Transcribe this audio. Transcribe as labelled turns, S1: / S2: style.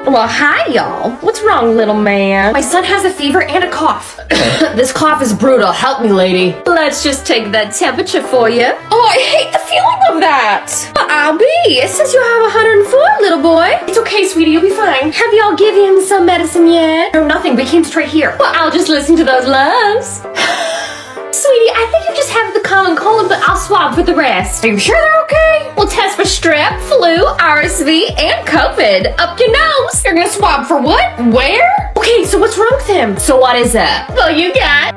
S1: Well, hi, y'all. What's wrong, little man?
S2: My son has a fever and a cough.
S1: This cough is brutal. Help me, lady. Let's just take that temperature for you.
S2: Oh, I hate the feeling of that.
S1: I'll be. It says you have 104, little boy.
S2: It's okay, sweetie, you'll be fine.
S1: Have y'all given him some medicine yet?
S2: No, nothing. We came straight here.
S1: Well, I'll just listen to those lungs. Sweetie, I think you just have the common cold, but I'll swab for the rest.
S2: Are you sure they're okay?
S1: We'll test for strep, flu, RSV, and COVID. Up your nose.
S2: You're gonna swab for what? Where?
S1: Okay, so what's wrong with him? So what is it? Well, you got